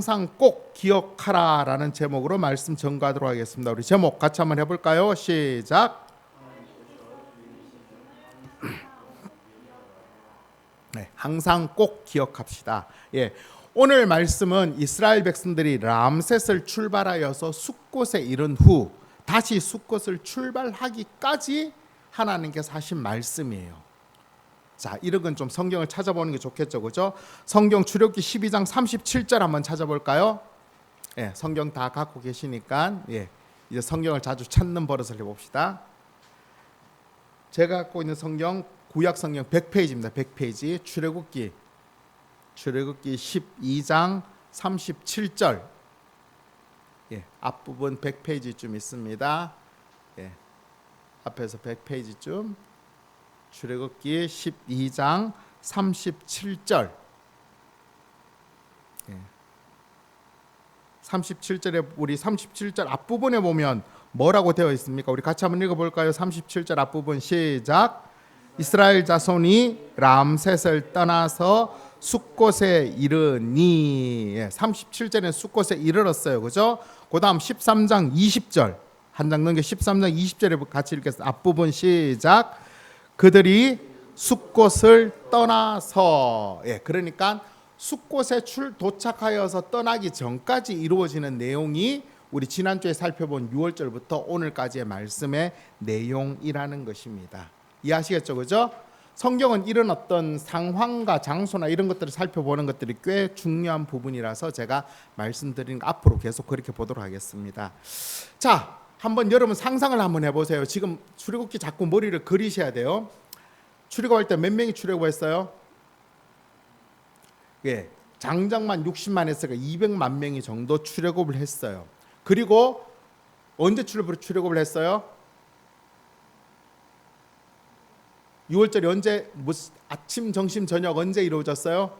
항상 꼭 기억하라라는 제목으로 말씀 전가하도록 하겠습니다. 우리 제목 같이 한번 해볼까요? 시작. 네, 항상 꼭 기억합시다. 예, 오늘 말씀은 이스라엘 백성들이 람셋을 출발하여서 숫곳에 이른 후 다시 숫곳을 출발하기까지 하나님께서 하신 말씀이에요. 자, 이런 건 좀 성경을 찾아보는 게 좋겠죠, 그죠? 성경 출애굽기 12장 37절 한번 찾아볼까요? 예, 성경 다 갖고 계시니까 이제 성경을 자주 찾는 버릇을 해봅시다. 제가 갖고 있는 성경 구약 성경 100페이지입니다. 100페이지 출애굽기 12장 37절. 앞부분 100페이지쯤 있습니다. 앞에서 100페이지쯤 출애굽기 12장 37절. 37절에 우리 37절 앞부분에 보면 뭐라고 되어 있습니까? 우리 같이 한번 읽어볼까요? 37절 앞부분 시작. 이스라엘 자손이 람셋을 떠나서 숫곳에 이르니. 37절에 숫곳에 이르렀어요, 그죠? 그 다음 13장 20절 한 장 넘겨 13장 20절에 같이 읽겠습니다. 앞부분 시작. 그들이 숫곳을 떠나서. 그러니까 숫곳에 도착하여서 떠나기 전까지 이루어지는 내용이 우리 지난주에 살펴본 6월절부터 오늘까지의 말씀의 내용이라는 것입니다. 이해하시겠죠, 그죠? 성경은 이런 어떤 상황과 장소나 이런 것들을 살펴보는 것들이 꽤 중요한 부분이라서 제가 말씀드리는 거 앞으로 계속 그렇게 보도록 하겠습니다. 자, 한번 여러분 상상을 한번 해보세요. 지금 출애굽기 자꾸 머리를 그리셔야 돼요. 출애굽할 때 몇 명이 출애굽했어요? 장정만 60만 했으니까 200만 명이 정도 출애굽을 했어요. 그리고 언제 출애굽을 했어요? 6월절이 언제, 아침, 점심, 저녁 언제 이루어졌어요?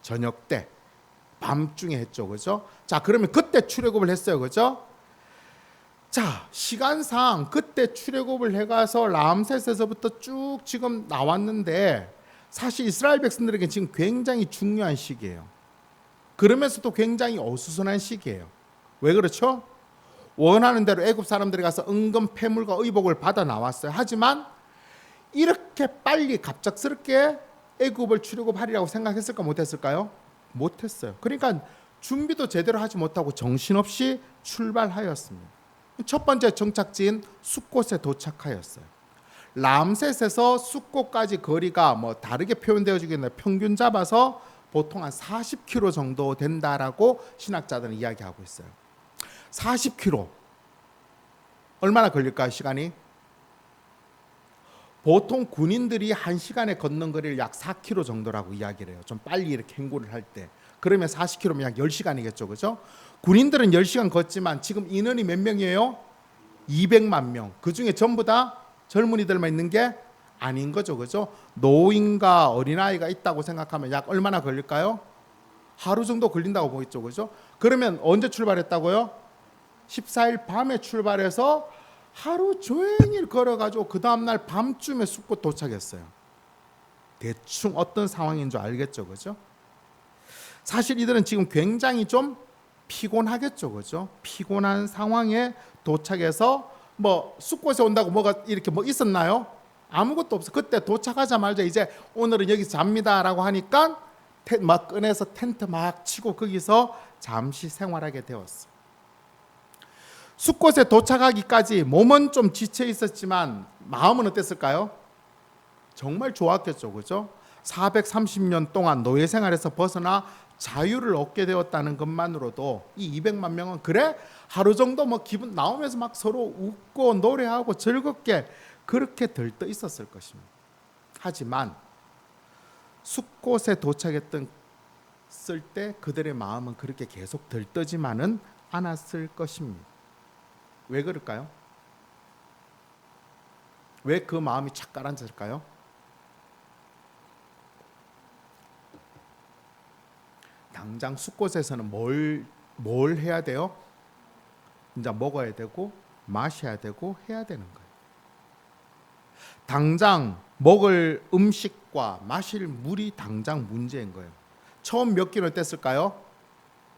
저녁 때, 밤중에 했죠, 그죠? 자, 그러면 그때 출애굽을 했어요, 그죠? 자, 시간상 그때 출애굽을 해가서 람셋에서부터 쭉 지금 나왔는데 사실 이스라엘 백성들에게 지금 굉장히 중요한 시기예요. 그러면서도 굉장히 어수선한 시기예요. 왜 그렇죠? 원하는 대로 애굽 사람들이 가서 은금 패물과 의복을 받아 나왔어요. 하지만 이렇게 빨리 갑작스럽게 애굽을 출애굽하리라고 생각했을까 못했을까요? 못했어요. 그러니까 준비도 제대로 하지 못하고 정신없이 출발하였습니다. 첫 번째 정착지인 숫곳에 도착하였어요. 람셋에서 숫곳까지 거리가 뭐 다르게 표현되어지겠네요. 평균 잡아서 보통 한 40km 정도 된다라고 신학자들은 이야기하고 있어요. 40km 얼마나 걸릴까요, 시간이? 보통 군인들이 1시간에 걷는 거리를 약 4km 정도라고 이야기를 해요. 좀 빨리 이렇게 행군을 할 때. 그러면 40km면 약 10시간이겠죠, 그죠? 군인들은 10시간 걷지만 지금 인원이 몇 명이에요? 200만 명. 그 중에 전부 다 젊은이들만 있는 게 아닌 거죠, 그죠? 노인과 어린아이가 있다고 생각하면 약 얼마나 걸릴까요? 하루 정도 걸린다고 보겠죠, 그죠? 그러면 언제 출발했다고요? 14일 밤에 출발해서 하루 종일 걸어가지고 그 다음날 밤쯤에 숫곳 도착했어요. 대충 어떤 상황인 줄 알겠죠, 그죠? 사실 이들은 지금 굉장히 좀 피곤하겠죠, 그죠? 피곤한 상황에 도착해서 뭐 숫곳에 온다고 뭐가 이렇게 뭐 있었나요? 아무것도 없어. 그때 도착하자마자 이제 오늘은 여기서 잡니다라고 하니까 막 꺼내서 텐트 막 치고 거기서 잠시 생활하게 되었어. 숫곳에 도착하기까지 몸은 좀 지쳐 있었지만 마음은 어땠을까요? 정말 좋았겠죠, 그죠? 430년 동안 노예 생활에서 벗어나 자유를 얻게 되었다는 것만으로도 이 200만 명은 그래 하루 정도 뭐 기분 나오면서 막 서로 웃고 노래하고 즐겁게 그렇게 들떠 있었을 것입니다. 하지만 숫곳에 도착했을 때 그들의 마음은 그렇게 계속 들떠지만은 않았을 것입니다. 왜 그럴까요? 왜 그 마음이 착 가라앉을까요? 당장 숫곳에서는 뭘 해야 돼요? 이제 먹어야 되고 마셔야 되고 해야 되는 거예요. 당장 먹을 음식과 마실 물이 당장 문제인 거예요. 처음 몇 끼를 뗐을까요?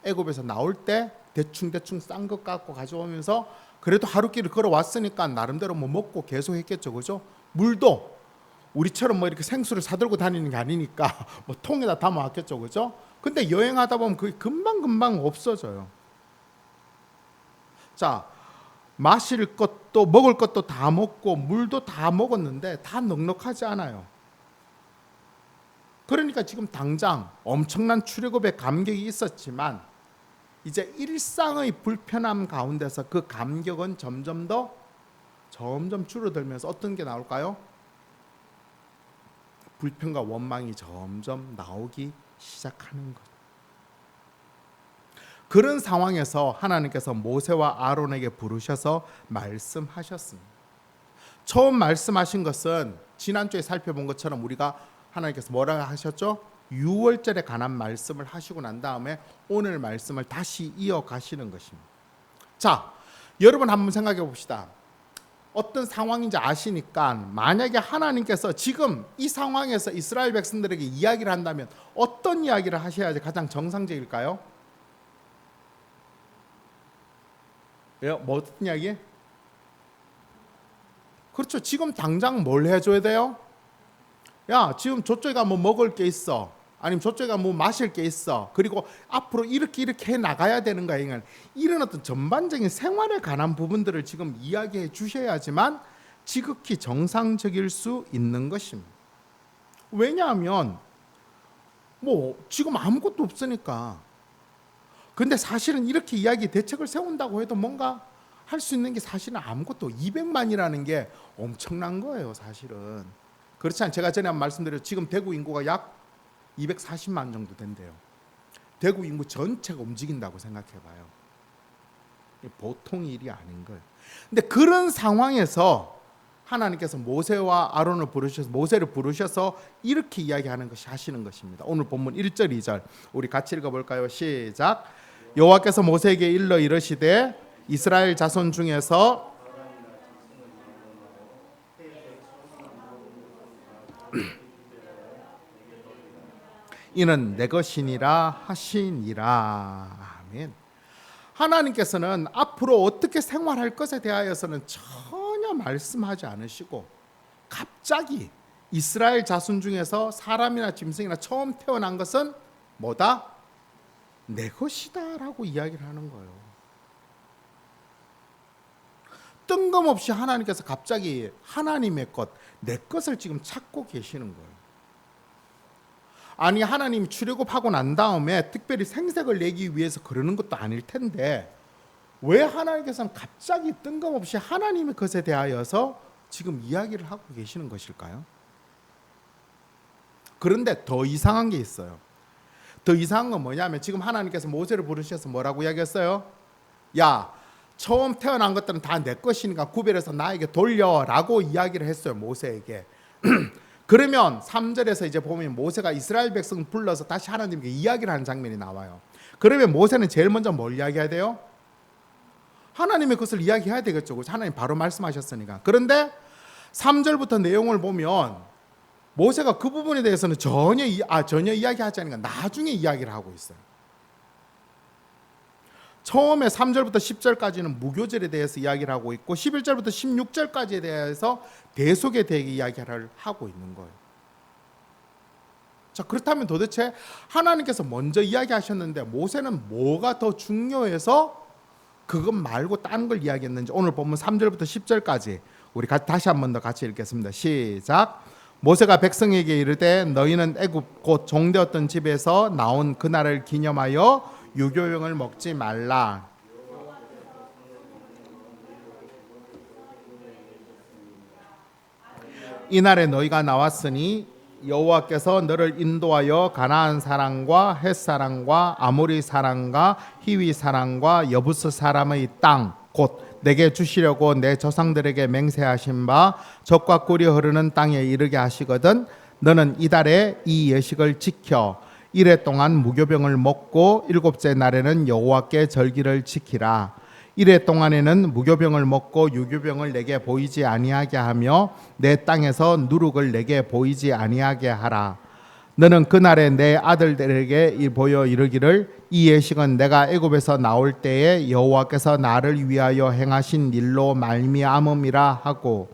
애굽에서 나올 때 대충 싼 것 갖고 가져오면서 그래도 하루길을 걸어왔으니까 나름대로 뭐 먹고 계속 했겠죠, 그죠? 물도 우리처럼 뭐 이렇게 생수를 사들고 다니는 게 아니니까 뭐 통에다 담아왔겠죠, 그죠? 근데 여행하다 보면 그게 금방 없어져요. 자, 마실 것도 먹을 것도 다 먹고 물도 다 먹었는데 다 넉넉하지 않아요. 그러니까 지금 당장 엄청난 출애굽의 감격이 있었지만 이제 일상의 불편함 가운데서 그 감격은 점점 줄어들면서 어떤 게 나올까요? 불평과 원망이 점점 나오기 시작하는 것. 그런 상황에서 하나님께서 모세와 아론에게 부르셔서 말씀하셨습니다. 처음 말씀하신 것은 지난주에 살펴본 것처럼 우리가 하나님께서 뭐라 하셨죠? 유월절에 관한 말씀을 하시고 난 다음에 오늘 말씀을 다시 이어가시는 것입니다. 자, 여러분 한번 생각해 봅시다. 어떤 상황인지 아시니까 만약에 하나님께서 지금 이 상황에서 이스라엘 백성들에게 이야기를 한다면 어떤 이야기를 하셔야지 가장 정상적일까요? 왜요? 뭐 어떤 이야기? 그렇죠. 지금 당장 뭘 해줘야 돼요? 야, 지금 저쪽에 가면 먹을 게 있어. 아니면 저쪽에 가면 뭐 마실 게 있어. 그리고 앞으로 이렇게 해 나가야 되는 거야. 이런 어떤 전반적인 생활에 관한 부분들을 지금 이야기해 주셔야지만 지극히 정상적일 수 있는 것입니다. 왜냐하면 뭐 지금 아무것도 없으니까. 근데 사실은 이렇게 이야기 대책을 세운다고 해도 뭔가 할 수 있는 게 사실은 아무것도 200만이라는 게 엄청난 거예요, 사실은. 그렇지 않아요? 제가 전에 말씀드렸죠. 지금 대구 인구가 약 240만 정도 된대요. 대구 인구 전체가 움직인다고 생각해봐요. 보통 일이 아닌 거예요. 근데 그런 상황에서 하나님께서 모세와 아론을 부르셔서 모세를 부르셔서 이렇게 이야기하는 것이 하시는 것입니다. 오늘 본문 1절 2절 우리 같이 읽어볼까요? 시작. 여호와께서 모세에게 일러 이르시되 이스라엘 자손 중에서 이는 내 것이니라 하시니라. 아멘. 하나님께서는 앞으로 어떻게 생활할 것에 대하여서는 전혀 말씀하지 않으시고 갑자기 이스라엘 자손 중에서 사람이나 짐승이나 처음 태어난 것은 뭐다? 내 것이다 라고 이야기를 하는 거예요. 뜬금없이 하나님께서 갑자기 하나님의 것, 내 것을 지금 찾고 계시는 거예요. 아니, 하나님이 출애굽하고 난 다음에 특별히 생색을 내기 위해서 그러는 것도 아닐 텐데 왜 하나님께서는 갑자기 뜬금없이 하나님의 것에 대하여서 지금 이야기를 하고 계시는 것일까요? 그런데 더 이상한 게 있어요. 더 이상한 건 뭐냐면 지금 하나님께서 모세를 부르셔서 뭐라고 이야기했어요? 야, 처음 태어난 것들은 다 내 것이니까 구별해서 나에게 돌려라고 이야기를 했어요, 모세에게. 그러면 3절에서 이제 보면 모세가 이스라엘 백성 불러서 다시 하나님께 이야기를 하는 장면이 나와요. 그러면 모세는 제일 먼저 뭘 이야기해야 돼요? 하나님의 것을 이야기해야 되겠죠. 하나님 바로 말씀하셨으니까. 그런데 3절부터 내용을 보면 모세가 그 부분에 대해서는 전혀 이야기하지 않으니까 나중에 이야기를 하고 있어요. 처음에 3절부터 10절까지는 무교절에 대해서 이야기를 하고 있고 11절부터 16절까지에 대해서 대속에 대해 이야기를 하고 있는 거예요. 자, 그렇다면 도대체 하나님께서 먼저 이야기하셨는데 모세는 뭐가 더 중요해서 그것 말고 다른 걸 이야기했는지 오늘 보면 3절부터 10절까지 우리 다시 한 번 더 같이 읽겠습니다. 시작. 모세가 백성에게 이르되 너희는 애굽 곧 종되었던 집에서 나온 그날을 기념하여 유교병을 먹지 말라. 이날에 너희가 나왔으니 여호와께서 너를 인도하여 가나안 사람과 헷 사람과 아모리 사람과 히위 사람과 여부스 사람의 땅 곧 내게 주시려고 내 조상들에게 맹세하신 바 젖과 꿀이 흐르는 땅에 이르게 하시거든 너는 이달에 이 예식을 지켜 이래 동안 무교병을 먹고 일곱째 날에는 여호와께 절기를 지키라. 이래 동안에는 무교병을 먹고 유교병을 내게 보이지 아니하게 하며 내 땅에서 누룩을 내게 보이지 아니하게 하라. 너는 그날에 내 아들들에게 보여 이르기를 이 예식은 내가 애굽에서 나올 때에 여호와께서 나를 위하여 행하신 일로 말미암음이라 하고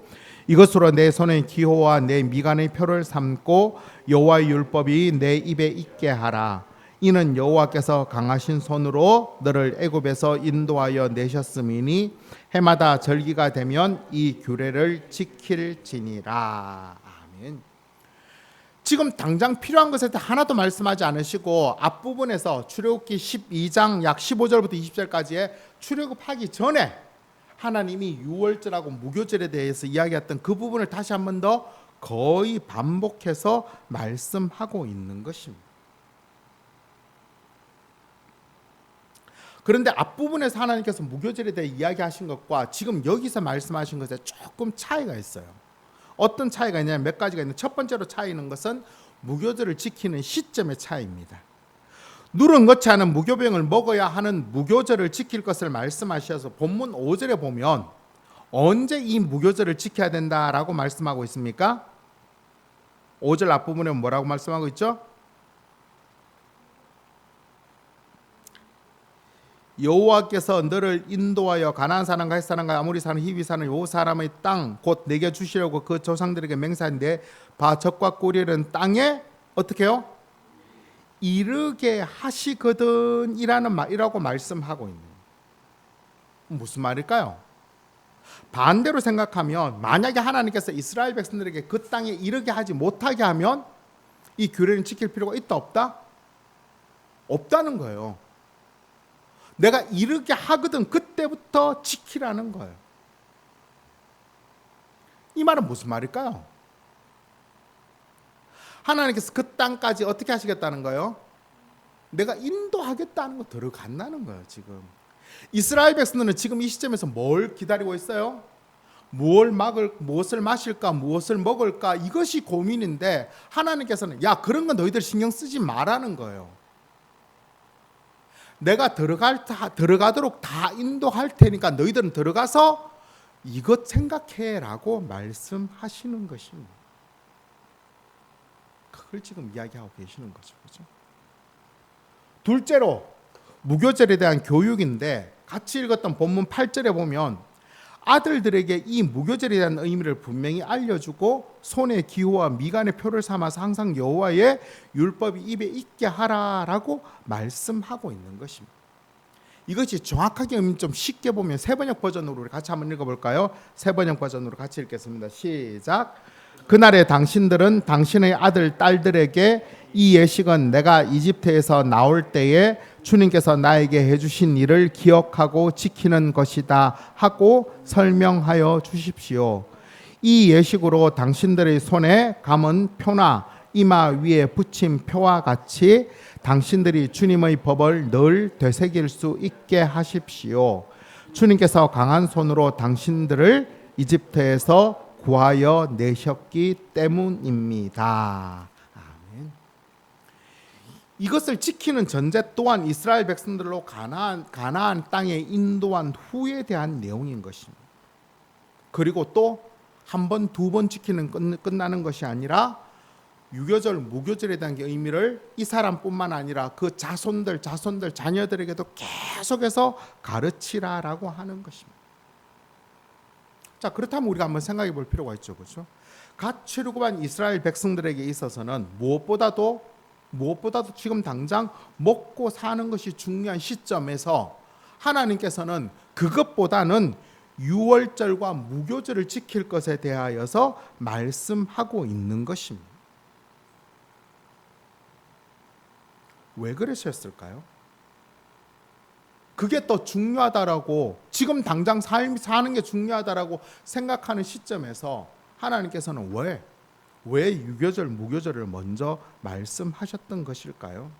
이것으로 내 손의 기호와 내 미간의 표를 삼고 여호와의 율법이 내 입에 있게 하라. 이는 여호와께서 강하신 손으로 너를 애굽에서 인도하여 내셨음이니 해마다 절기가 되면 이 규례를 지킬지니라. 아멘. 지금 당장 필요한 것에 대해 하나도 말씀하지 않으시고 앞부분에서 출애굽기 12장 약 15절부터 20절까지의 출애굽하기 전에 하나님이 유월절하고 무교절에 대해서 이야기했던 그 부분을 다시 한 번 더 거의 반복해서 말씀하고 있는 것입니다. 그런데 앞부분에서 하나님께서 무교절에 대해 이야기하신 것과 지금 여기서 말씀하신 것에 조금 차이가 있어요. 어떤 차이가 있냐면 몇 가지가 있는데 첫 번째로 차이는 것은 무교절을 지키는 시점의 차이입니다. 누른 것지 않은 무교병을 먹어야 하는 무교절을 지킬 것을 말씀하셔서 본문 5절에 보면 언제 이 무교절을 지켜야 된다라고 말씀하고 있습니까? 5절 앞부분에 뭐라고 말씀하고 있죠? 여호와께서 너를 인도하여 가나안 사람과 헷 사람과 아모리 사람 히위 사람 요 사람의 땅 곧 내게 주시려고 그 조상들에게 맹세한 바 젖과 꿀이 흐르는 땅에 어떻게 해요? 이르게 하시거든 이라고 말씀하고 있는 무슨 말일까요? 반대로 생각하면 만약에 하나님께서 이스라엘 백성들에게 그 땅에 이르게 하지 못하게 하면 이 규례는 지킬 필요가 있다 없다? 없다는 거예요. 내가 이르게 하거든 그때부터 지키라는 거예요. 이 말은 무슨 말일까요? 하나님께서 그 땅까지 어떻게 하시겠다는 거예요? 내가 인도하겠다는 거 들어간다는 거예요. 지금 이스라엘 백성들은 지금 이 시점에서 뭘 기다리고 있어요? 무엇을 마실까, 무엇을 먹을까, 이것이 고민인데 하나님께서는 야 그런 건 너희들 신경 쓰지 말라는 거예요. 내가 들어가도록 다 인도할 테니까 너희들은 들어가서 이것 생각해라고 말씀하시는 것입니다. 그걸 지금 이야기하고 계시는 거죠. 그렇죠? 둘째로 무교절에 대한 교육인데 같이 읽었던 본문 8절에 보면 아들들에게 이 무교절에 대한 의미를 분명히 알려주고 손의 기호와 미간의 표를 삼아서 항상 여호와의 율법이 입에 있게 하라라고 말씀하고 있는 것입니다. 이것이 정확하게 의미 좀 쉽게 보면 세번역 버전으로 우리 같이 한번 읽어볼까요? 세번역 버전으로 같이 읽겠습니다. 시작. 그날에 당신들은 당신의 아들 딸들에게 이 예식은 내가 이집트에서 나올 때에 주님께서 나에게 해주신 일을 기억하고 지키는 것이다 하고 설명하여 주십시오. 이 예식으로 당신들의 손에 감은 표나 이마 위에 붙인 표와 같이 당신들이 주님의 법을 늘 되새길 수 있게 하십시오. 주님께서 강한 손으로 당신들을 이집트에서 구하여 내셨기 때문입니다. 아멘. 이것을 지키는 전제 또한 이스라엘 백성들로 가나안 땅에 인도한 후에 대한 내용인 것입니다. 그리고 또 한 번, 두 번 지키는 끝나는 것이 아니라 유교절, 무교절에 대한 의미를 이 사람뿐만 아니라 그 자손들, 자녀들에게도 계속해서 가르치라라고 하는 것입니다. 자, 그렇다면 우리가 한번 생각해 볼 필요가 있죠. 그렇죠? 갓 출애굽한 이스라엘 백성들에게 있어서는 무엇보다도 지금 당장 먹고 사는 것이 중요한 시점에서 하나님께서는 그것보다는 유월절과 무교절을 지킬 것에 대하여서 말씀하고 있는 것입니다. 왜 그러셨을까요? 그게 더 중요하다라고 지금 당장 삶 사는 게 중요하다라고 생각하는 시점에서 하나님께서는 왜 유교절, 무교절을 먼저 말씀하셨던 것일까요?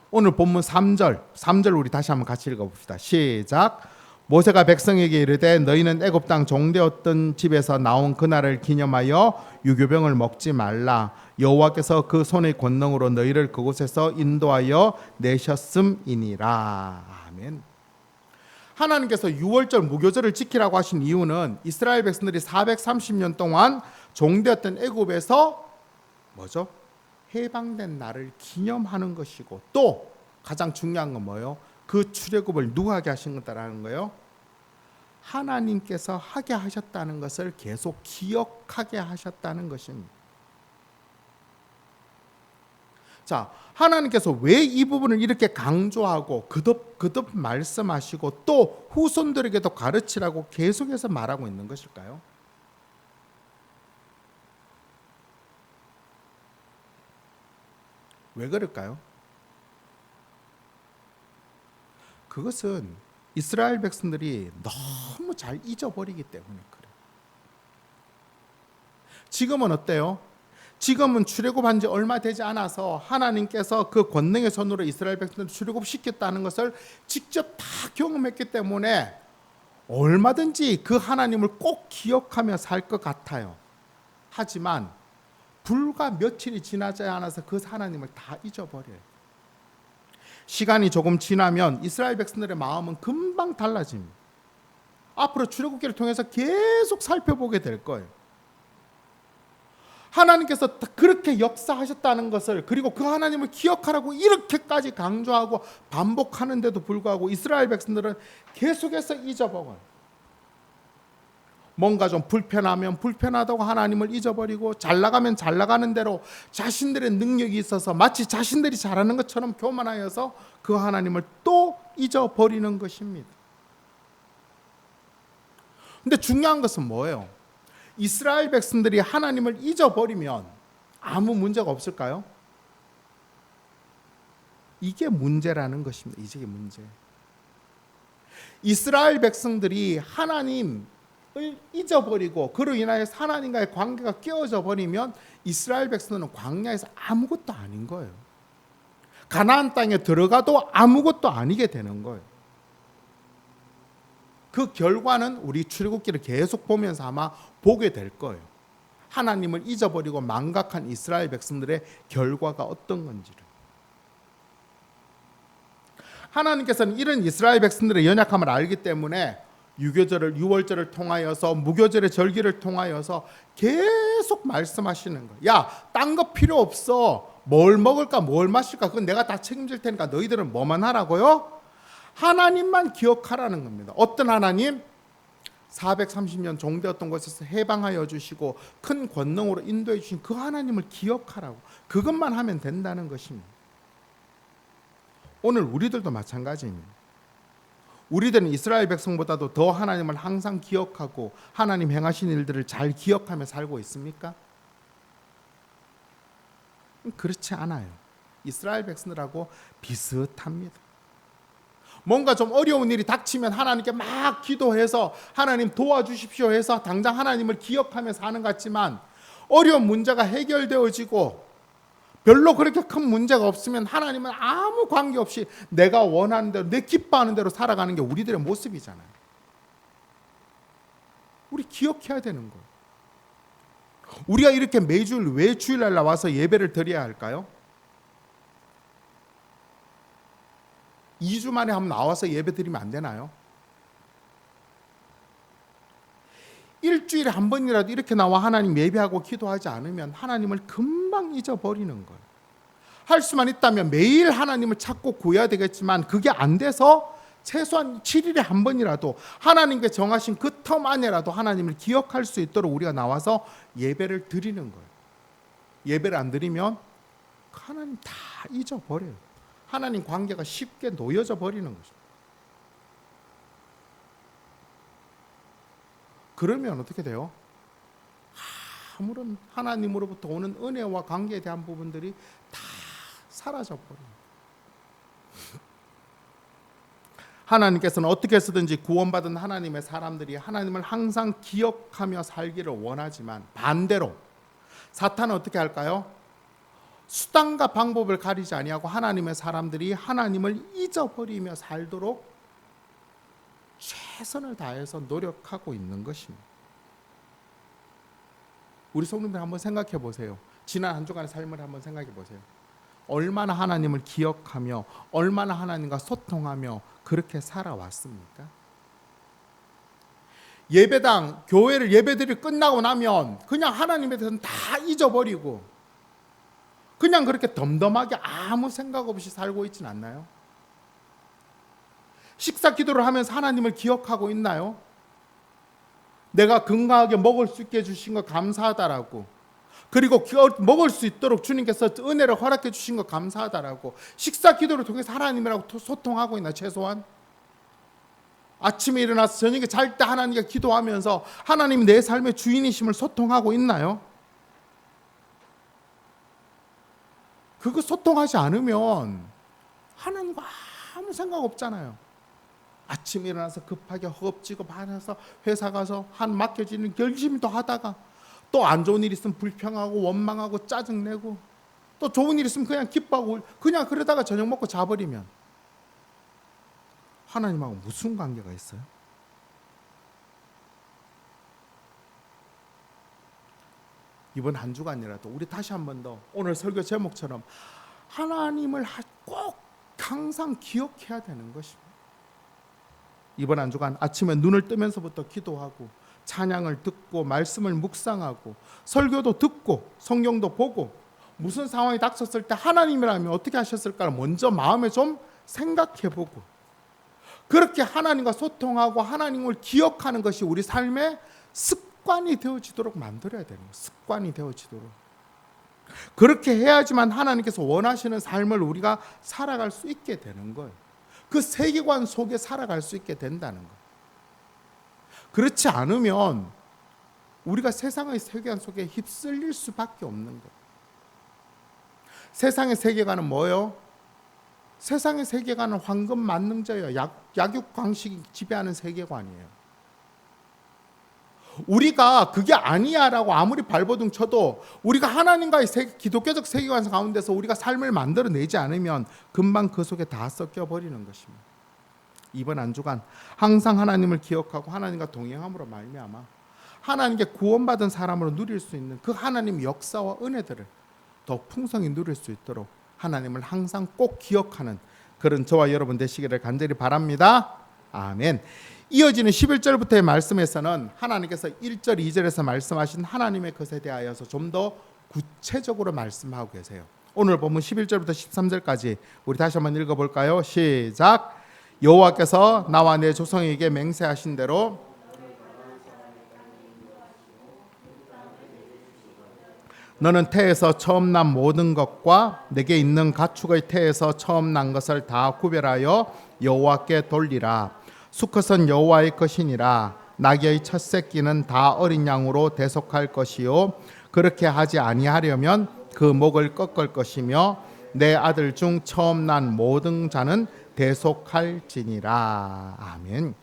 오늘 본문 3절 우리 다시 한번 같이 읽어봅시다. 시작. 모세가 백성에게 이르되 너희는 애굽 땅 종되었던 집에서 나온 그날을 기념하여 유교병을 먹지 말라. 여호와께서 그 손의 권능으로 너희를 그곳에서 인도하여 내셨음이니라. 아멘. 하나님께서 유월절 무교절을 지키라고 하신 이유는 이스라엘 백성들이 430년 동안 종되었던 애굽에서 뭐죠? 해방된 날을 기념하는 것이고, 또 가장 중요한 건 뭐예요? 그 출애굽을 누가 하게 하신 거다라는 거예요? 하나님께서 하게 하셨다는 것을 계속 기억하게 하셨다는 것입니다. 자, 하나님께서 왜 이 부분을 이렇게 강조하고 거듭 말씀하시고 또 후손들에게도 가르치라고 계속해서 말하고 있는 것일까요? 왜 그럴까요? 그것은 이스라엘 백성들이 너무 잘 잊어버리기 때문에 그래요. 지금은 어때요? 지금은 출애굽한 지 얼마 되지 않아서 하나님께서 그 권능의 손으로 이스라엘 백성들을 출애굽시켰다는 것을 직접 다 경험했기 때문에 얼마든지 그 하나님을 꼭 기억하며 살 것 같아요. 하지만 불과 며칠이 지나지 않아서 그 하나님을 다 잊어버려요. 시간이 조금 지나면 이스라엘 백성들의 마음은 금방 달라집니다. 앞으로 출애굽기를 통해서 계속 살펴보게 될 거예요. 하나님께서 그렇게 역사하셨다는 것을, 그리고 그 하나님을 기억하라고 이렇게까지 강조하고 반복하는데도 불구하고 이스라엘 백성들은 계속해서 잊어버려요. 뭔가 좀 불편하면 불편하다고 하나님을 잊어버리고, 잘 나가면 잘 나가는 대로 자신들의 능력이 있어서 마치 자신들이 잘하는 것처럼 교만하여서 그 하나님을 또 잊어버리는 것입니다. 근데 중요한 것은 뭐예요? 이스라엘 백성들이 하나님을 잊어버리면 아무 문제가 없을까요? 이게 문제라는 것입니다. 이게 문제. 이스라엘 백성들이 하나님을 잊어버리고 그로 인하여서 하나님과의 관계가 깨어져 버리면 이스라엘 백성들은 광야에서 아무것도 아닌 거예요. 가나안 땅에 들어가도 아무것도 아니게 되는 거예요. 그 결과는 우리 출애굽기를 계속 보면서 아마 보게 될 거예요. 하나님을 잊어버리고 망각한 이스라엘 백성들의 결과가 어떤 건지를. 하나님께서는 이런 이스라엘 백성들의 연약함을 알기 때문에 유월절을 통하여서 무교절의 절기를 통하여서 계속 말씀하시는 거예요. 야, 딴 거 필요 없어. 뭘 먹을까 뭘 마실까 그건 내가 다 책임질 테니까 너희들은 뭐만 하라고요? 하나님만 기억하라는 겁니다. 어떤 하나님? 430년 종되었던 곳에서 해방하여 주시고 큰 권능으로 인도해 주신 그 하나님을 기억하라고. 그것만 하면 된다는 것입니다. 오늘 우리들도 마찬가지입니다. 우리들은 이스라엘 백성보다도 더 하나님을 항상 기억하고 하나님 행하신 일들을 잘 기억하며 살고 있습니까? 그렇지 않아요. 이스라엘 백성들하고 비슷합니다. 뭔가 좀 어려운 일이 닥치면 하나님께 막 기도해서 하나님 도와주십시오 해서 당장 하나님을 기억하며 사는 것 같지만, 어려운 문제가 해결되어지고 별로 그렇게 큰 문제가 없으면 하나님은 아무 관계없이 내가 원하는 대로, 내 기뻐하는 대로 살아가는 게 우리들의 모습이잖아요. 우리 기억해야 되는 거예요. 우리가 이렇게 매주일 왜 주일날 나와서 예배를 드려야 할까요? 2주 만에 한번 나와서 예배 드리면 안 되나요? 일주일에 한 번이라도 이렇게 나와 하나님 예배하고 기도하지 않으면 하나님을 금방 잊어버리는 거예요. 할 수만 있다면 매일 하나님을 찾고 구해야 되겠지만 그게 안 돼서 최소한 7일에 한 번이라도 하나님께 정하신 그 텀 안에라도 하나님을 기억할 수 있도록 우리가 나와서 예배를 드리는 거예요. 예배를 안 드리면 하나님 다 잊어버려요. 하나님 관계가 쉽게 놓여져 버리는 거죠. 그러면 어떻게 돼요? 아무런 하나님으로부터 오는 은혜와 관계에 대한 부분들이 다 사라져 버려요. 하나님께서는 어떻게 해서든지 구원받은 하나님의 사람들이 하나님을 항상 기억하며 살기를 원하지만, 반대로 사탄은 어떻게 할까요? 수단과 방법을 가리지 아니하고 하나님의 사람들이 하나님을 잊어버리며 살도록 최선을 다해서 노력하고 있는 것입니다. 우리 성도들 한번 생각해 보세요. 지난 한 주간의 삶을 한번 생각해 보세요. 얼마나 하나님을 기억하며 얼마나 하나님과 소통하며 그렇게 살아왔습니까? 예배당, 교회를 예배들이 끝나고 나면 그냥 하나님에 대해서는 다 잊어버리고 그냥 그렇게 덤덤하게 아무 생각 없이 살고 있진 않나요? 식사 기도를 하면서 하나님을 기억하고 있나요? 내가 건강하게 먹을 수 있게 해주신 거 감사하다라고, 그리고 먹을 수 있도록 주님께서 은혜를 허락해 주신 거 감사하다라고 식사 기도를 통해서 하나님이라고 소통하고 있나? 최소한 아침에 일어나서 저녁에 잘 때 하나님께 기도하면서 하나님이 내 삶의 주인이심을 소통하고 있나요? 그거 소통하지 않으면 하나님과 아무 생각 없잖아요. 아침에 일어나서 급하게 허겁지겁 하면서 회사 가서 한 맡겨지는 결심도 하다가 또 안 좋은 일 있으면 불평하고 원망하고 짜증내고 또 좋은 일 있으면 그냥 기뻐하고 그냥 그러다가 저녁 먹고 자버리면 하나님하고 무슨 관계가 있어요? 이번 한 주간이라도 우리 다시 한 번 더 오늘 설교 제목처럼 하나님을 꼭 항상 기억해야 되는 것입니다. 이번 한 주간 아침에 눈을 뜨면서부터 기도하고 찬양을 듣고 말씀을 묵상하고 설교도 듣고 성경도 보고 무슨 상황이 닥쳤을 때 하나님이라면 어떻게 하셨을까를 먼저 마음에 좀 생각해보고 그렇게 하나님과 소통하고 하나님을 기억하는 것이 우리 삶의 습관이 되어지도록 만들어야 되는 거예요. 습관이 되어지도록. 그렇게 해야지만 하나님께서 원하시는 삶을 우리가 살아갈 수 있게 되는 거예요. 그 세계관 속에 살아갈 수 있게 된다는 거예요. 그렇지 않으면 우리가 세상의 세계관 속에 휩쓸릴 수밖에 없는 거예요. 세상의 세계관은 뭐예요? 세상의 세계관은 황금 만능자예요. 약육강식이 지배하는 세계관이에요. 우리가 그게 아니야라고 아무리 발버둥 쳐도 우리가 하나님과의 기독교적 세계관 가운데서 우리가 삶을 만들어내지 않으면 금방 그 속에 다 섞여버리는 것입니다. 이번 한 주간 항상 하나님을 기억하고 하나님과 동행함으로 말미암아 하나님께 구원받은 사람으로 누릴 수 있는 그 하나님의 역사와 은혜들을 더 풍성히 누릴 수 있도록 하나님을 항상 꼭 기억하는 그런 저와 여러분 되시기를 간절히 바랍니다. 아멘. 이어지는 11절부터의 말씀에서는 하나님께서 1절, 2절에서 말씀하신 하나님의 것에 대하여서 좀 더 구체적으로 말씀하고 계세요. 오늘 본문 11절부터 13절까지 우리 다시 한번 읽어볼까요? 시작. 여호와께서 나와 내 조상에게 맹세하신 대로 너는 태에서 처음 난 모든 것과 내게 있는 가축의 태에서 처음 난 것을 다 구별하여 여호와께 돌리라. 수컷은 여호와의 것이니라. 나귀의 첫 새끼는 다 어린 양으로 대속할 것이요 그렇게 하지 아니하려면 그 목을 꺾을 것이며 내 아들 중 처음 난 모든 자는 대속할지니라. 아멘.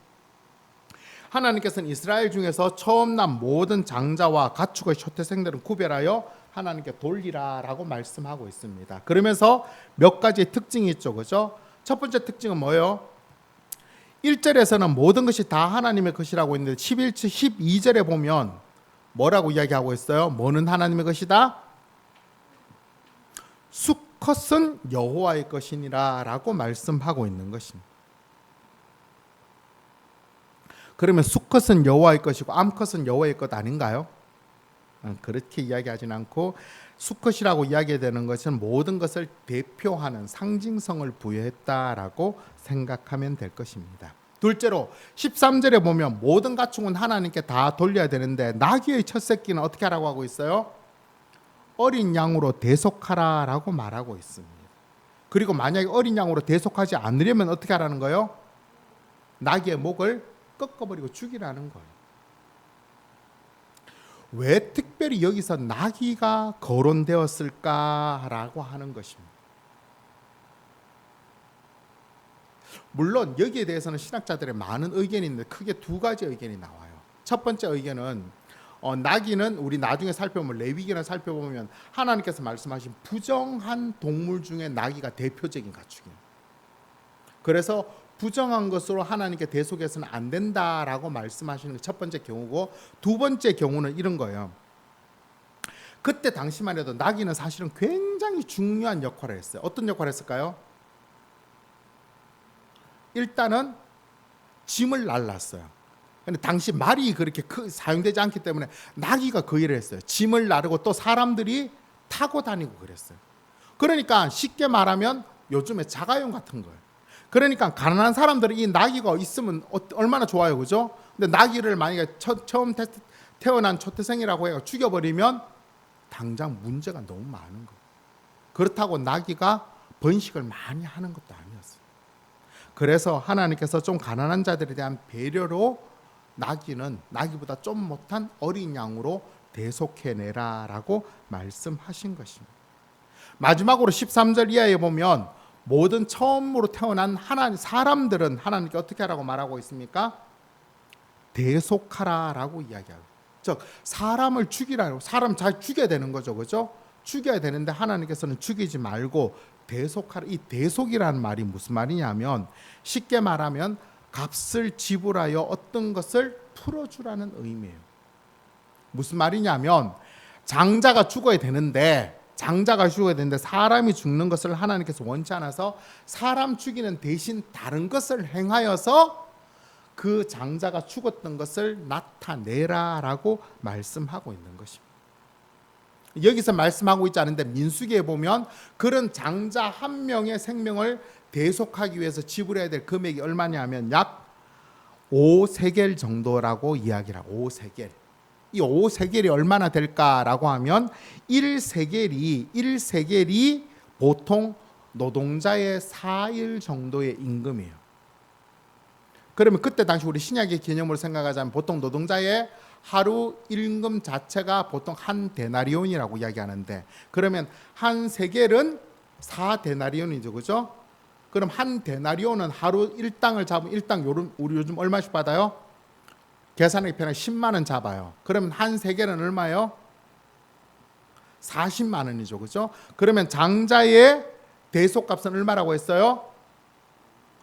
하나님께서는 이스라엘 중에서 처음 난 모든 장자와 가축의 초태생들은 구별하여 하나님께 돌리라라고 말씀하고 있습니다. 그러면서 몇 가지 특징이 있죠. 그죠? 첫 번째 특징은 뭐예요? 1절에서는 모든 것이 다 하나님의 것이라고 했는데 12절에 보면 뭐라고 이야기하고 있어요? 뭐는 하나님의 것이다? 수컷은 여호와의 것이니라 라고 말씀하고 있는 것입니다. 그러면 수컷은 여호와의 것이고 암컷은 여호와의 것 아닌가요? 그렇게 이야기하지는 않고 수컷이라고 이야기되는 것은 모든 것을 대표하는 상징성을 부여했다라고 생각하면 될 것입니다. 둘째로 13절에 보면 모든 가축은 하나님께 다 돌려야 되는데 나귀의 첫 새끼는 어떻게 하라고 하고 있어요? 어린 양으로 대속하라라고 말하고 있습니다. 그리고 만약에 어린 양으로 대속하지 않으려면 어떻게 하라는 거예요? 나귀의 목을 꺾어버리고 죽이라는 거예요. 왜 특별히 여기서 나귀가 거론되었을까라고 하는 것입니다. 물론 여기에 대해서는 신학자들의 많은 의견이 있는데 크게 두 가지 의견이 나와요. 첫 번째 의견은 나귀는 우리 나중에 살펴보면 레위기를 살펴보면 하나님께서 말씀하신 부정한 동물 중에 나귀가 대표적인 가축이에요. 그래서 부정한 것으로 하나님께 대속해서는 안 된다라고 말씀하시는 게 첫 번째 경우고, 두 번째 경우는 이런 거예요. 그때 당시만 해도 나귀는 사실은 굉장히 중요한 역할을 했어요. 어떤 역할을 했을까요? 일단은 짐을 날랐어요. 근데 당시 말이 그렇게 사용되지 않기 때문에 나귀가 그 일을 했어요. 짐을 나르고 또 사람들이 타고 다니고 그랬어요. 그러니까 쉽게 말하면 요즘에 자가용 같은 거예요. 그러니까 가난한 사람들은 이 나귀가 있으면 얼마나 좋아요, 그죠? 근데 나귀를 만약에 처음 태어난 초태생이라고 해서 죽여버리면 당장 문제가 너무 많은 거예요. 그렇다고 나귀가 번식을 많이 하는 것도 아니었어요. 그래서 하나님께서 좀 가난한 자들에 대한 배려로 나귀보다 좀 못한 어린 양으로 대속해내라라고 말씀하신 것입니다. 마지막으로 13절 이하에 보면 모든 처음으로 태어난 사람들은 하나님께 어떻게 하라고 말하고 있습니까? 대속하라라고 이야기하고, 즉 사람을 죽이라고, 사람 잘 죽여야 되는 거죠, 그죠? 죽여야 되는데 하나님께서는 죽이지 말고 대속하라. 이 대속이라는 말이 무슨 말이냐면 쉽게 말하면 값을 지불하여 어떤 것을 풀어주라는 의미예요. 무슨 말이냐면 장자가 죽어야 되는데 사람이 죽는 것을 하나님께서 원치 않아서 사람 죽이는 대신 다른 것을 행하여서 그 장자가 죽었던 것을 나타내라라고 말씀하고 있는 것입니다. 여기서 말씀하고 있지 않은데 민수기에 보면 그런 장자 한 명의 생명을 대속하기 위해서 지불해야 될 금액이 얼마냐면 약 5세겔 정도라고 이야기를 하고, 5세겔. 이 5세겔이 얼마나 될까라고 하면 1세겔이 보통 노동자의 4일 정도의 임금이에요. 그러면 그때 당시 우리 신약의 개념으로 생각하자면 보통 노동자의 하루 임금 자체가 보통 한 데나리온이라고 이야기하는데, 그러면 한 세겔은 4데나리온이죠, 그죠? 그럼 한 데나리온은 하루 일당을 잡으면 일당 우리 요즘 얼마씩 받아요? 계산하기 편하게 10만 원 잡아요. 그러면 한 세겔은 얼마요? 40만 원이죠, 그죠? 그러면 장자의 대속값은 얼마라고 했어요?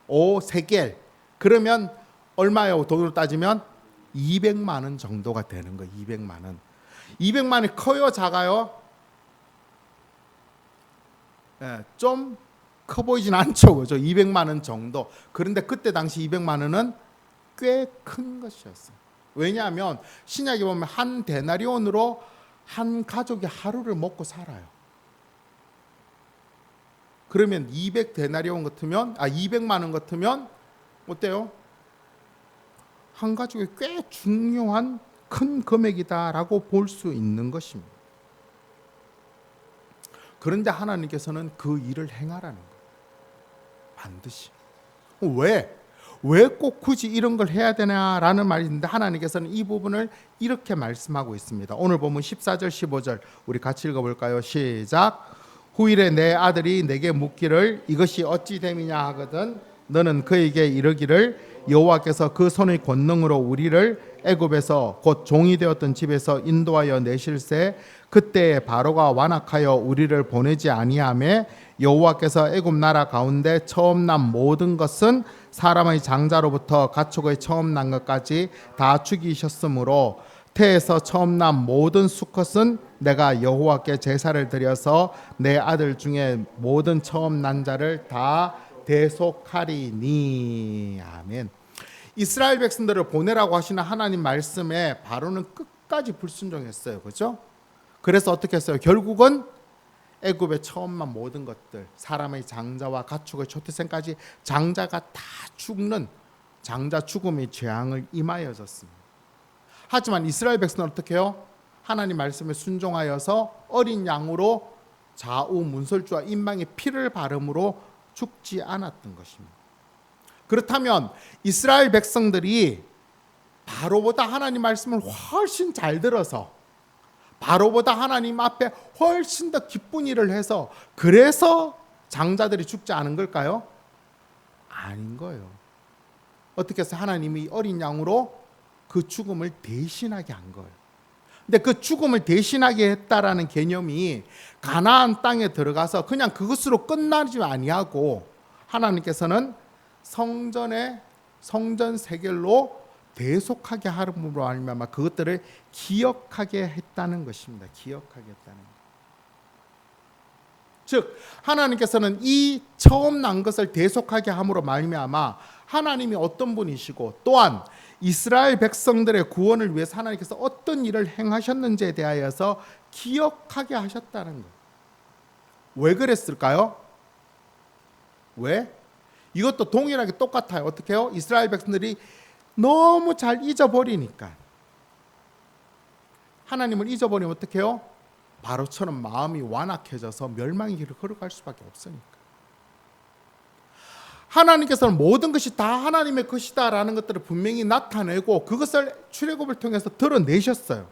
5세겔. 그러면 얼마요? 돈으로 따지면 200만 원 정도가 되는 거예요. 200만 원. 200만 원이 커요, 작아요? 좀 커 보이진 않죠, 그죠? 200만 원 정도. 그런데 그때 당시 200만 원은 꽤 큰 것이었어요. 왜냐하면 신약에 보면 한 데나리온으로 한 가족이 하루를 먹고 살아요. 그러면 200만 원 같으면 어때요? 한 가족이 꽤 중요한 큰 금액이다라고 볼 수 있는 것입니다. 그런데 하나님께서는 그 일을 행하라는 거예요. 반드시. 왜 꼭 굳이 이런 걸 해야 되냐라는 말이 있는데 하나님께서는 이 부분을 이렇게 말씀하고 있습니다. 오늘 보면 14절 15절 우리 같이 읽어볼까요? 시작. 후일에 내 아들이 내게 묻기를 이것이 어찌 됨이냐 하거든 너는 그에게 이르기를 여호와께서 그 손의 권능으로 우리를 애굽에서 곧 종이 되었던 집에서 인도하여 내실세 그때 바로가 완악하여 우리를 보내지 아니하매 여호와께서 애굽 나라 가운데 처음 난 모든 것은 사람의 장자로부터 가축의 처음 난 것까지 다 죽이셨으므로 태에서 처음 난 모든 수컷은 내가 여호와께 제사를 드려서 내 아들 중에 모든 처음 난 자를 다 대속하리니. 아멘. 이스라엘 백성들을 보내라고 하시는 하나님 말씀에 바로는 끝까지 불순종했어요. 그렇죠? 그래서 어떻게 했어요? 결국은 애굽에 처음만 모든 것들, 사람의 장자와 가축의 초태생까지 장자가 다 죽는 장자 죽음의 재앙을 임하여졌습니다. 하지만 이스라엘 백성은 어떻게 해요? 하나님 말씀에 순종하여서 어린 양으로 좌우 문설주와 인방의 피를 바름으로 죽지 않았던 것입니다. 그렇다면 이스라엘 백성들이 바로보다 하나님 말씀을 훨씬 잘 들어서 바로보다 하나님 앞에 훨씬 더 기쁜 일을 해서 그래서 장자들이 죽지 않은 걸까요? 아닌 거예요. 어떻게 해서 하나님이 어린 양으로 그 죽음을 대신하게 한 거예요. 근데 그 죽음을 대신하게 했다라는 개념이 가나안 땅에 들어가서 그냥 그것으로 끝나지 아니하고 하나님께서는 성전 세겔로 대속하게 하므로 말미암아 그것들을 기억하게 했다는 것입니다. 기억하게 했다는 것. 즉 하나님께서는 이 처음 난 것을 대속하게 함으로 말미암아 하나님이 어떤 분이시고 또한 이스라엘 백성들의 구원을 위해서 하나님께서 어떤 일을 행하셨는지에 대하여서 기억하게 하셨다는 것. 왜 그랬을까요? 왜? 이것도 동일하게 똑같아요. 어떻게 해요? 이스라엘 백성들이 너무 잘 잊어버리니까. 하나님을 잊어버리면 어떻게 해요? 바로처럼 마음이 완악해져서 멸망의 길을 걸어갈 수밖에 없으니까. 하나님께서는 모든 것이 다 하나님의 것이다라는 것들을 분명히 나타내고 그것을 출애굽을 통해서 드러내셨어요.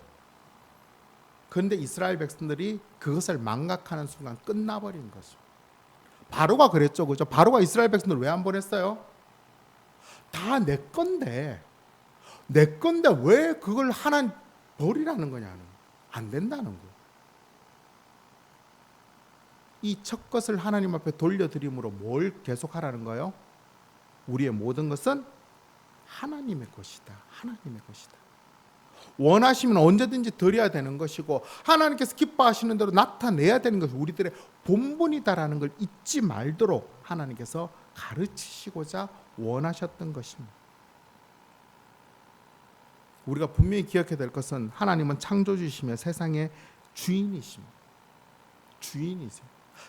그런데 이스라엘 백성들이 그것을 망각하는 순간 끝나버린 거죠. 바로가 그랬죠, 그죠? 바로가 이스라엘 백성들 왜 안 보냈어요? 다 내 건데 왜 그걸 하나님 버리라는 거냐는, 안 된다는 거예요. 이 첫 것을 하나님 앞에 돌려드림으로 뭘 계속하라는 거예요? 우리의 모든 것은 하나님의 것이다. 하나님의 것이다. 원하시면 언제든지 드려야 되는 것이고 하나님께서 기뻐하시는 대로 나타내야 되는 것이 우리들의 본분이다라는 걸 잊지 말도록 하나님께서 가르치시고자 원하셨던 것입니다. 우리가 분명히 기억해야 될 것은 하나님은 창조주이시며 세상의 주인이십니다. 주인이세요.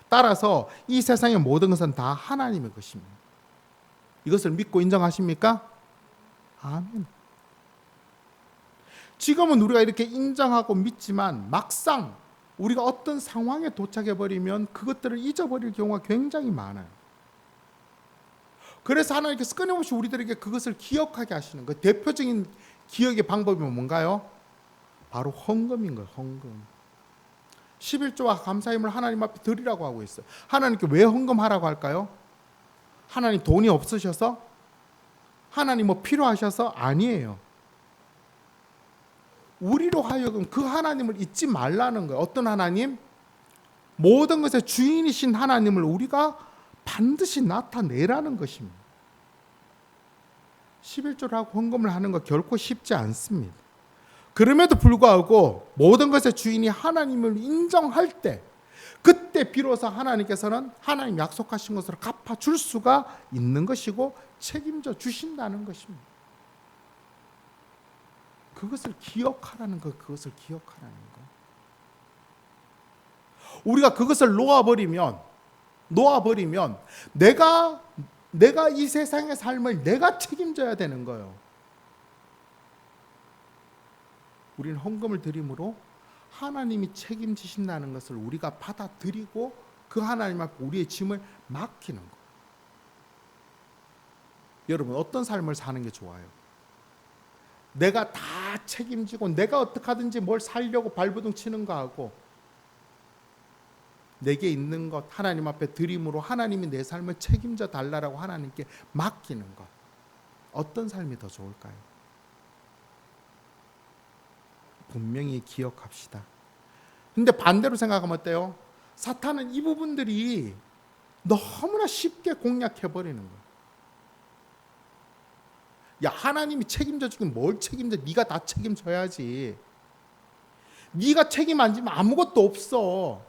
따라서 이 세상의 모든 것은 다 하나님의 것입니다. 이것을 믿고 인정하십니까? 아멘. 지금은 우리가 이렇게 인정하고 믿지만 막상 우리가 어떤 상황에 도착해버리면 그것들을 잊어버릴 경우가 굉장히 많아요. 그래서 하나님께서 끊임없이 우리들에게 그것을 기억하게 하시는 그 대표적인 기억의 방법이 뭔가요? 바로 헌금인 거예요. 헌금. 11조와 감사임을 하나님 앞에 드리라고 하고 있어요. 하나님께 왜 헌금하라고 할까요? 하나님 돈이 없으셔서? 하나님 뭐 필요하셔서? 아니에요. 우리로 하여금 그 하나님을 잊지 말라는 거예요. 어떤 하나님? 모든 것의 주인이신 하나님을 우리가 반드시 나타내라는 것입니다. 11조를 하고 헌금을 하는 거 결코 쉽지 않습니다. 그럼에도 불구하고 모든 것의 주인이 하나님을 인정할 때 그때 비로소 하나님께서는 하나님 약속하신 것으로 갚아줄 수가 있는 것이고 책임져 주신다는 것입니다. 그것을 기억하라는 거, 그것을 기억하라는 거. 우리가 그것을 놓아버리면 내가 이 세상의 삶을 내가 책임져야 되는 거예요. 우리는 헌금을 드림으로 하나님이 책임지신다는 것을 우리가 받아들이고 그 하나님 앞에 우리의 짐을 맡기는 거예요. 여러분, 어떤 삶을 사는 게 좋아요? 내가 다 책임지고 내가 어떻게 하든지 뭘 살려고 발버둥 치는 거하고 내게 있는 것 하나님 앞에 드림으로 하나님이 내 삶을 책임져 달라고 하나님께 맡기는 것, 어떤 삶이 더 좋을까요? 분명히 기억합시다. 근데 반대로 생각하면 어때요? 사탄은 이 부분들이 너무나 쉽게 공략해버리는 거예요. 야, 하나님이 책임져 주긴 뭘 책임져? 네가 다 책임져야지. 네가 책임 안 지면 아무것도 없어.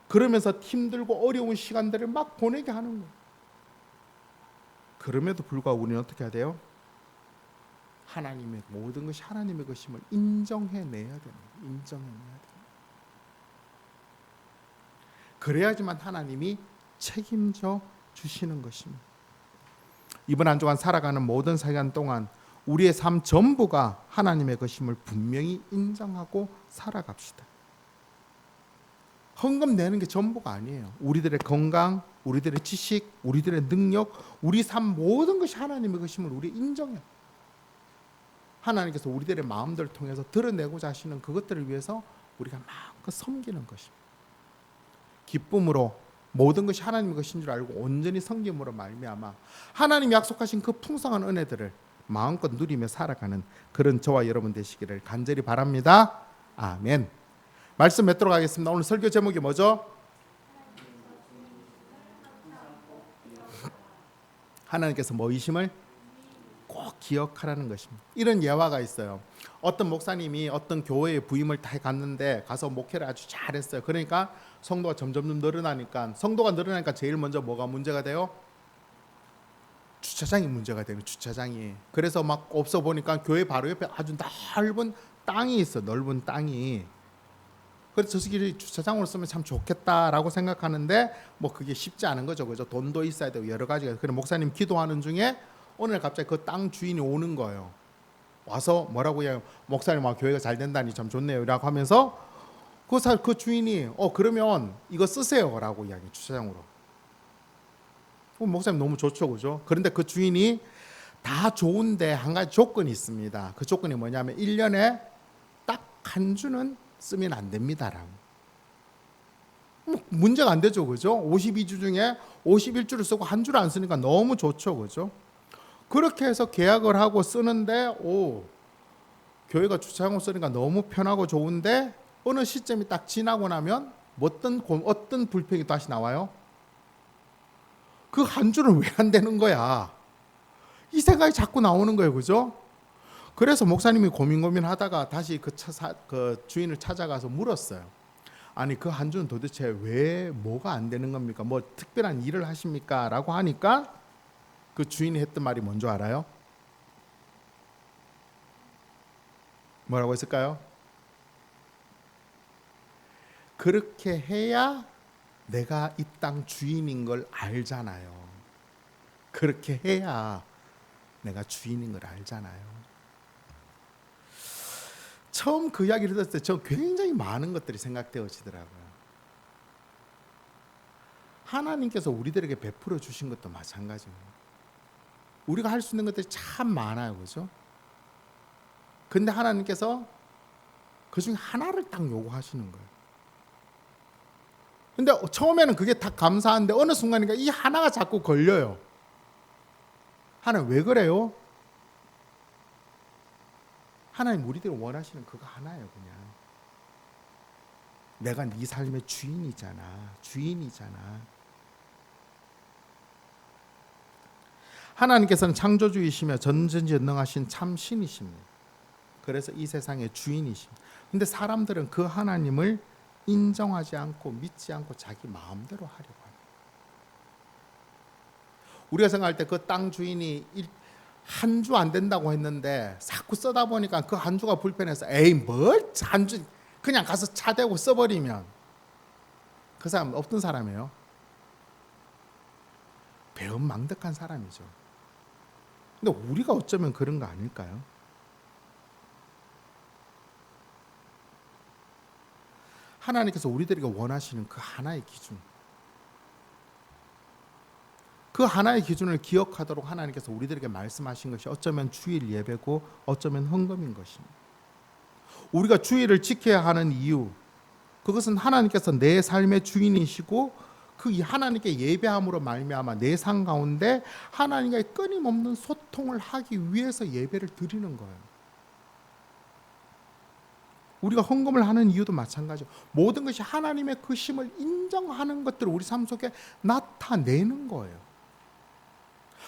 그러면서 힘들고 어려운 시간들을 막 보내게 하는 거예요. 그럼에도 불구하고 우리는 어떻게 해야 돼요? 하나님의 모든 것이 하나님의 것임을 인정해내야 되는 거예요. 인정해내야 돼요. 그래야지만 하나님이 책임져 주시는 것입니다. 이번 한 주간 살아가는 모든 시간 동안 우리의 삶 전부가 하나님의 것임을 분명히 인정하고 살아갑시다. 헌금 내는 게 전부가 아니에요. 우리들의 건강, 우리들의 지식, 우리들의 능력, 우리 삶 모든 것이 하나님의 것임을 우리 인정해요. 하나님께서 우리들의 마음들을 통해서 드러내고자 하시는 그것들을 위해서 우리가 마음껏 섬기는 것입니다. 기쁨으로 모든 것이 하나님의 것인 줄 알고 온전히 섬김으로 말미암아 하나님이 약속하신 그 풍성한 은혜들을 마음껏 누리며 살아가는 그런 저와 여러분 되시기를 간절히 바랍니다. 아멘. 말씀 맺도록 하겠습니다. 오늘 설교 제목이 뭐죠? 하나님께서 뭐이심을 꼭 기억하라는 것입니다. 이런 예화가 있어요. 어떤 목사님이 어떤 교회에 부임을 다 갔는데 가서 목회를 아주 잘했어요. 그러니까 성도가 점점 늘어나니까 제일 먼저 뭐가 문제가 돼요? 주차장이 문제가 되는 주차장이. 그래서 막 없어 보니까 교회 바로 옆에 아주 넓은 땅이 있어. 넓은 땅이. 그래서 저기를 주차장으로 쓰면 참 좋겠다라고 생각하는데 뭐 그게 쉽지 않은 거죠. 그죠? 돈도 있어야 되고 여러 가지가. 그래 목사님 기도하는 중에 오늘 갑자기 그 땅 주인이 오는 거예요. 와서 뭐라고 해요? 목사님 교회가 잘 된다니 참 좋네요라고 하면서 그 주인이 그러면 이거 쓰세요라고 이야기 주차장으로. 목사님 너무 좋죠, 그죠? 그런데 그 주인이 다 좋은데 한 가지 조건이 있습니다. 그 조건이 뭐냐면 1년에 딱 한 주는 쓰면 안 됩니다라고. 문제가 안 되죠, 그죠? 52주 중에 51주를 쓰고 한 주를 안 쓰니까 너무 좋죠, 그죠? 그렇게 해서 계약을 하고 쓰는데 교회가 주차장으로 쓰니까 너무 편하고 좋은데 어느 시점이 딱 지나고 나면 어떤 불평이 다시 나와요? 그 한 주는 왜 안 되는 거야? 이 생각이 자꾸 나오는 거예요, 그죠? 그래서 목사님이 고민하다가 다시 그 주인을 찾아가서 물었어요. 아니 그 한 주는 도대체 왜 뭐가 안 되는 겁니까? 뭐 특별한 일을 하십니까? 라고 하니까 그 주인이 했던 말이 뭔지 알아요? 뭐라고 했을까요? 그렇게 해야 내가 이 땅 주인인 걸 알잖아요. 그렇게 해야 내가 주인인 걸 알잖아요. 처음 그 이야기를 들었을 때 저 굉장히 많은 것들이 생각되어지더라고요. 하나님께서 우리들에게 베풀어 주신 것도 마찬가지예요. 우리가 할 수 있는 것들이 참 많아요, 그죠? 근데 하나님께서 그 중에 하나를 딱 요구하시는 거예요. 근데 처음에는 그게 다 감사한데 어느 순간인가 이 하나가 자꾸 걸려요. 하나님 왜 그래요? 하나님 우리들이 원하시는 그거 하나예요, 그냥. 내가 네 삶의 주인이잖아. 하나님께서는 창조주이시며 전지전능하신 참 신이십니다. 그래서 이 세상의 주인이십니다. 근데 사람들은 그 하나님을 인정하지 않고 믿지 않고 자기 마음대로 하려고 합니다. 우리가 생각할 때 그 땅 주인이 한 주 안 된다고 했는데 자꾸 쓰다 보니까 그 한 주가 불편해서 뭘 한 주 그냥 가서 차 대고 써버리면 그 사람 어떤 사람이에요? 배은망덕한 사람이죠. 근데 우리가 어쩌면 그런 거 아닐까요? 하나님께서 우리들에게 원하시는 그 하나의 기준, 그 하나의 기준을 기억하도록 하나님께서 우리들에게 말씀하신 것이 어쩌면 주일 예배고 어쩌면 헌금인 것입니다. 우리가 주일을 지켜야 하는 이유, 그것은 하나님께서 내 삶의 주인이시고 그 하나님께 예배함으로 말미암아 내 삶 가운데 하나님과의 끊임없는 소통을 하기 위해서 예배를 드리는 거예요. 우리가 헌금을 하는 이유도 마찬가지죠. 모든 것이 하나님의 그 심을 인정하는 것들을 우리 삶 속에 나타내는 거예요.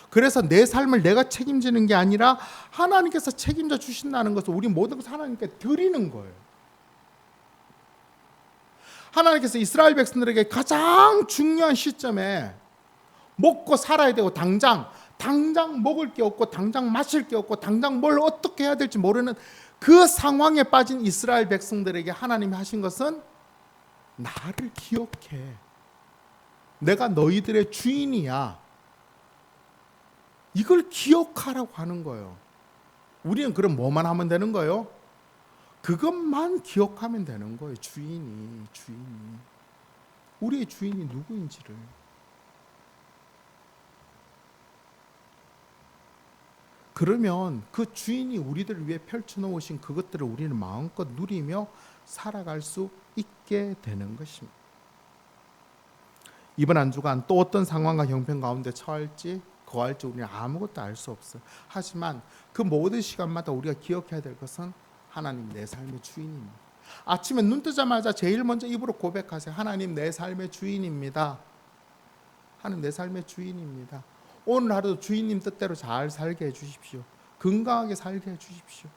그래서 내 삶을 내가 책임지는 게 아니라 하나님께서 책임져 주신다는 것을 우리 모든 것을 하나님께 드리는 거예요. 하나님께서 이스라엘 백성들에게 가장 중요한 시점에 먹고 살아야 되고 당장 먹을 게 없고 당장 마실 게 없고 당장 뭘 어떻게 해야 될지 모르는 그 상황에 빠진 이스라엘 백성들에게 하나님이 하신 것은 나를 기억해. 내가 너희들의 주인이야. 이걸 기억하라고 하는 거예요. 우리는 그럼 뭐만 하면 되는 거예요? 그것만 기억하면 되는 거예요. 주인이. 우리의 주인이 누구인지를. 그러면 그 주인이 우리들을 위해 펼쳐놓으신 그것들을 우리는 마음껏 누리며 살아갈 수 있게 되는 것입니다. 이번 한 주간 또 어떤 상황과 형편 가운데 처할지 거할지 우리는 아무것도 알 수 없어요. 하지만 그 모든 시간마다 우리가 기억해야 될 것은 하나님 내 삶의 주인입니다. 아침에 눈 뜨자마자 제일 먼저 입으로 고백하세요. 하나님 내 삶의 주인입니다. 하나님 내 삶의 주인입니다. 오늘 하루도 주인님 뜻대로 잘 살게 해주십시오. 건강하게 살게 해주십시오.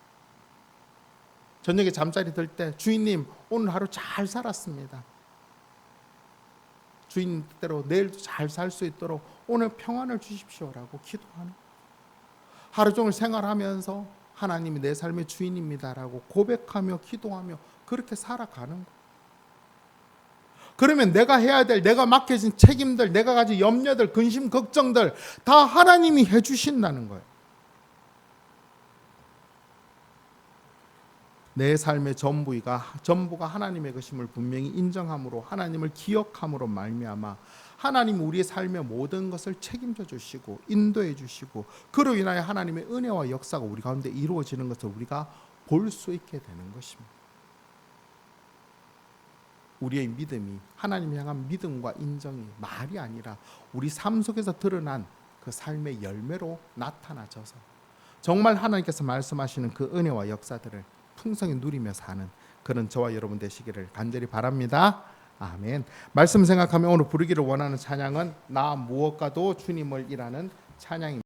저녁에 잠자리 들 때 주인님 오늘 하루 잘 살았습니다. 주인 뜻대로 내일도 잘 살 수 있도록 오늘 평안을 주십시오라고 기도하는, 하루 종일 생활하면서 하나님이 내 삶의 주인입니다라고 고백하며 기도하며 그렇게 살아가는 거. 그러면 내가 해야 될, 내가 맡겨진 책임들, 내가 가진 염려들, 근심, 걱정들 다 하나님이 해주신다는 거예요. 내 삶의 전부가 하나님의 것임을 분명히 인정함으로, 하나님을 기억함으로 말미암아 하나님 우리의 삶의 모든 것을 책임져 주시고 인도해 주시고, 그로 인하여 하나님의 은혜와 역사가 우리 가운데 이루어지는 것을 우리가 볼 수 있게 되는 것입니다. 우리의 믿음이, 하나님 향한 믿음과 인정이 말이 아니라 우리 삶 속에서 드러난 그 삶의 열매로 나타나져서 정말 하나님께서 말씀하시는 그 은혜와 역사들을 풍성히 누리며 사는 그런 저와 여러분 되시기를 간절히 바랍니다. 아멘. 말씀 생각하며 오늘 부르기를 원하는 찬양은 나 무엇과도 주님을 이라는 찬양입니다.